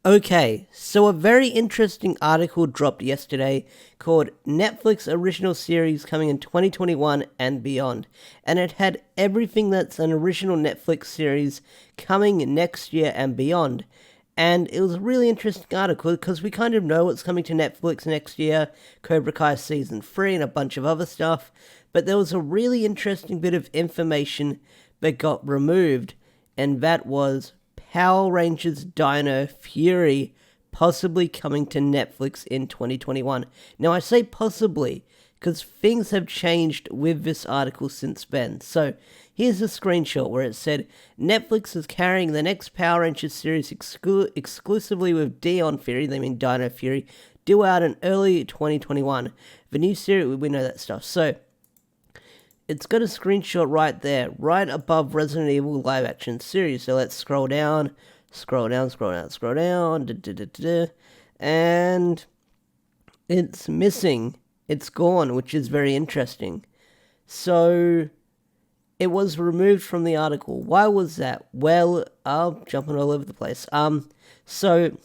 Okay, so a very interesting article dropped yesterday called Netflix Original Series Coming in 2021 and Beyond. And it had everything that's an original Netflix series coming next year and beyond. And it was a really interesting article because we kind of know what's coming to Netflix next year, Cobra Kai Season 3 and a bunch of other stuff. But there was a really interesting bit of information that got removed, and that was Power Rangers Dino Fury possibly coming to Netflix in 2021. Now, I say possibly because things have changed with this article since then. So, here's a screenshot where it said Netflix is carrying the next Power Rangers series exclusively with Dino Fury, they mean Dino Fury, due out in early 2021. The new series, we know that stuff. So, it's got a screenshot right there, right above Resident Evil live action series. So let's scroll down, and it's missing. It's gone, which is very interesting. So it was removed from the article. Why was that? Well, I'm jumping all over the place. So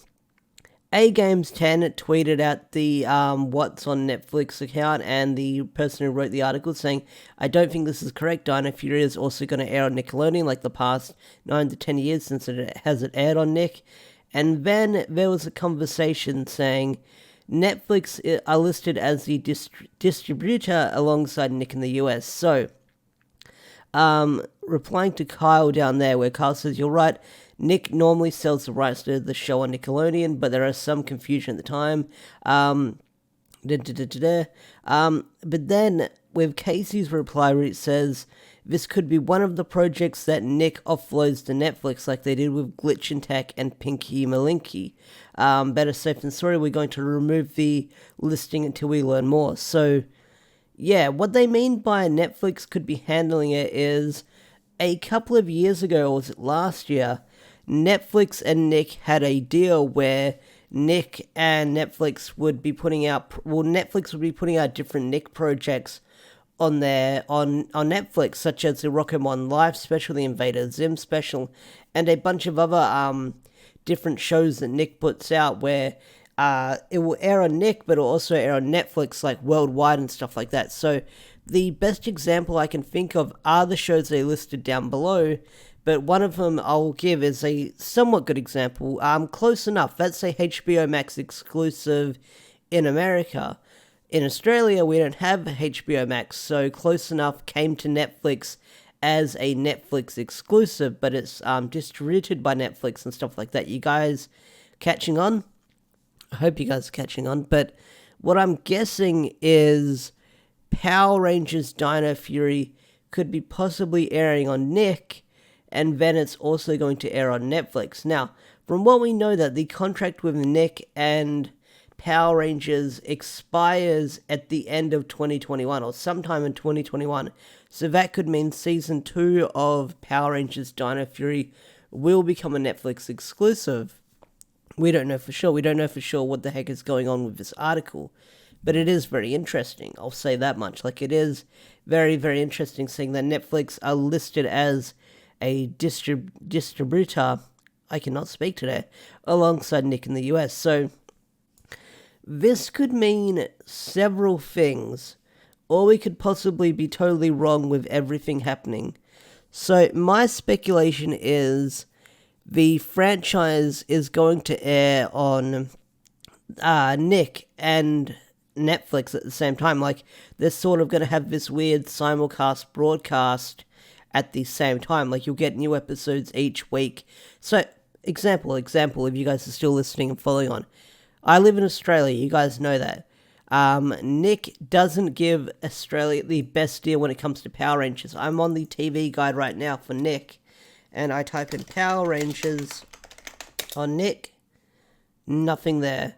A Games 10 tweeted at the What's on Netflix account and the person who wrote the article saying, I don't think this is correct. Dino Fury is also going to air on Nickelodeon like the past 9 to 10 years since it hasn't aired on Nick. And then there was a conversation saying Netflix are listed as the distributor alongside Nick in the US. So, replying to Kyle down there where Kyle says, you're right, Nick normally sells the rights to the show on Nickelodeon, but there is some confusion at the time. But then, with Casey's reply, where it says, this could be one of the projects that Nick offloads to Netflix, like they did with Glitch and Tech and Pinky Malinky. Better safe than sorry, we're going to remove the listing until we learn more. So, yeah, what they mean by Netflix could be handling it is, a couple of years ago, or was it last year, Netflix and Nick had a deal where Nick and Netflix would be putting out, Netflix would be putting out different Nick projects on Netflix, such as the Rocketmon Live special, the Invader Zim special, and a bunch of other different shows that Nick puts out where it will air on Nick, but it'll also air on Netflix, like worldwide and stuff like that. So the best example I can think of are the shows they listed down below, but one of them I'll give is a somewhat good example. Close enough. That's a HBO Max exclusive in America. In Australia, we don't have HBO Max, so Close Enough came to Netflix as a Netflix exclusive, but it's distributed by Netflix and stuff like that. You guys catching on? I hope you guys are catching on, but what I'm guessing is Power Rangers Dino Fury could be possibly airing on Nick, and then it's also going to air on Netflix. Now, from what we know, that the contract with Nick and Power Rangers expires at the end of 2021, or sometime in 2021. So that could mean Season 2 of Power Rangers Dino Fury will become a Netflix exclusive. We don't know for sure. We don't know for sure what the heck is going on with this article. But it is very interesting, I'll say that much. Like, it is very, very interesting seeing that Netflix are listed as a distributor, I cannot speak today, alongside Nick in the US. So, this could mean several things, or we could possibly be totally wrong with everything happening. So, my speculation is the franchise is going to air on Nick and Netflix at the same time. Like, they're sort of going to have this weird simulcast broadcast at the same time. Like, you'll get new episodes each week. So, example, if you guys are still listening and following on. I live in Australia, you guys know that. Nick doesn't give Australia the best deal when it comes to Power Rangers. I'm on the TV guide right now for Nick, and I type in Power Rangers on Nick, nothing there.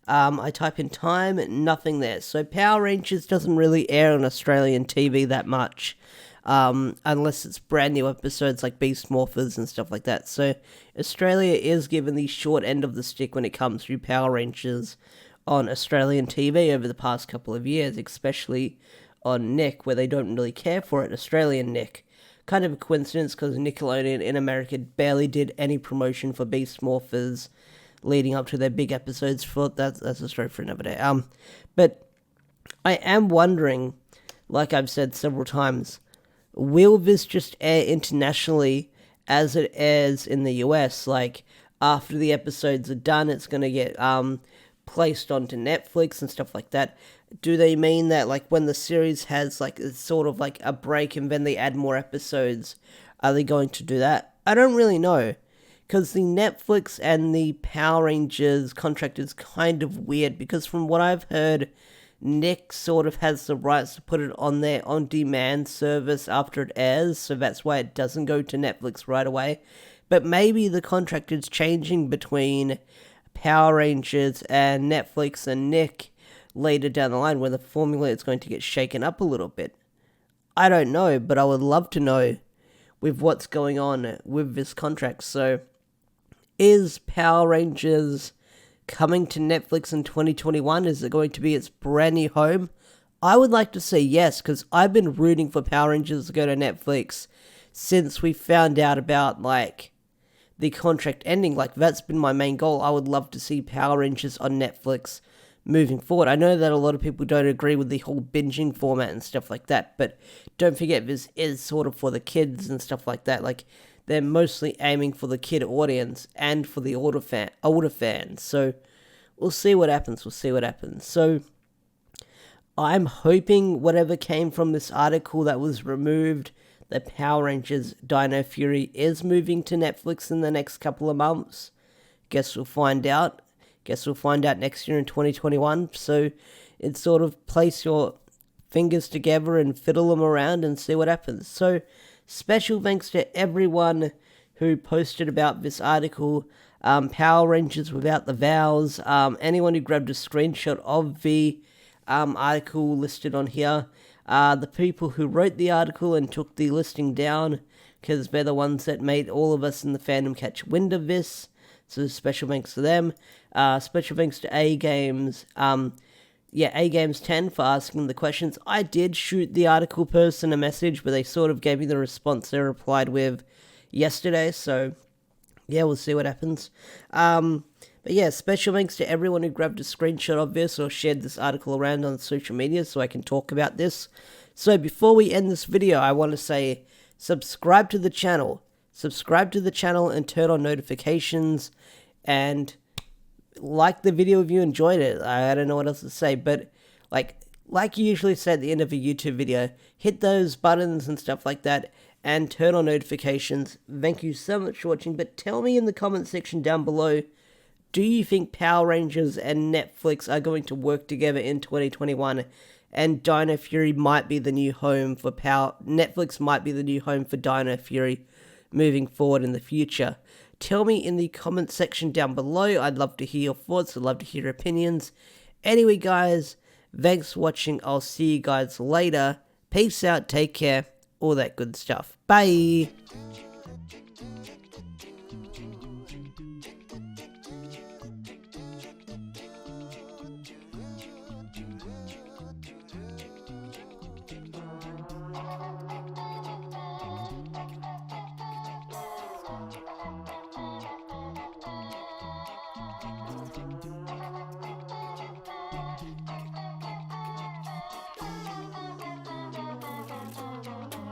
I type in time, nothing there. So Power Rangers doesn't really air on Australian TV that much, unless it's brand new episodes like Beast Morphers and stuff like that. So Australia is given the short end of the stick when it comes to Power Rangers on Australian TV over the past couple of years, especially on Nick, where they don't really care for it, Australian Nick. Kind of a coincidence, because Nickelodeon in America barely did any promotion for Beast Morphers leading up to their big episodes. For that's a story for another day. But I am wondering, like I've said several times, will this just air internationally as it airs in the US? Like, after the episodes are done, it's going to get placed onto Netflix and stuff like that. Do they mean that, like, when the series has, like, it's sort of like a break and then they add more episodes, are they going to do that? I don't really know. Because the Netflix and the Power Rangers contract is kind of weird, because from what I've heard, Nick sort of has the rights to put it on their on-demand service after it airs, so that's why it doesn't go to Netflix right away. But maybe the contract is changing between Power Rangers and Netflix and Nick later down the line, where the formula is going to get shaken up a little bit. I don't know, but I would love to know with what's going on with this contract. So, is Power Rangers coming to Netflix in 2021? Is it going to be its brand new home? I would like to say yes, because I've been rooting for Power Rangers to go to Netflix since we found out about, like, the contract ending. Like, that's been my main goal. I would love to see Power Rangers on Netflix moving forward. I know that a lot of people don't agree with the whole binging format and stuff like that, but don't forget, this is sort of for the kids and stuff like that. Like, they're mostly aiming for the kid audience and for the older fans. So, we'll see what happens. So, I'm hoping whatever came from this article that was removed, the Power Rangers Dino Fury, is moving to Netflix in the next couple of months. Guess we'll find out. Next year in 2021. So, it's sort of place your fingers together and fiddle them around and see what happens. So, special thanks to everyone who posted about this article. Power Rangers Without the Vowels. Anyone who grabbed a screenshot of the article listed on here. The people who wrote the article and took the listing down, because they're the ones that made all of us in the fandom catch wind of this. So special thanks to them. Special thanks to A-Games. A-Games 10 for asking the questions. I did shoot the article person a message, but they sort of gave me the response they replied with yesterday. So, yeah, we'll see what happens. But yeah, special thanks to everyone who grabbed a screenshot of this or shared this article around on social media so I can talk about this. So before we end this video, I want to say subscribe to the channel. And turn on notifications. And like the video if you enjoyed it. I don't know what else to say, but like you usually say at the end of a YouTube video, hit those buttons and stuff like that, and turn on notifications. Thank you so much for watching, but tell me in the comment section down below, do you think Power Rangers and Netflix are going to work together in 2021, and Dino Fury might be the new home for Netflix might be the new home for Dino Fury moving forward in the future? Tell me in the comment section down below. I'd love to hear your thoughts. I'd love to hear your opinions. Anyway, guys, thanks for watching. I'll see you guys later. Peace out. Take care. All that good stuff. Bye.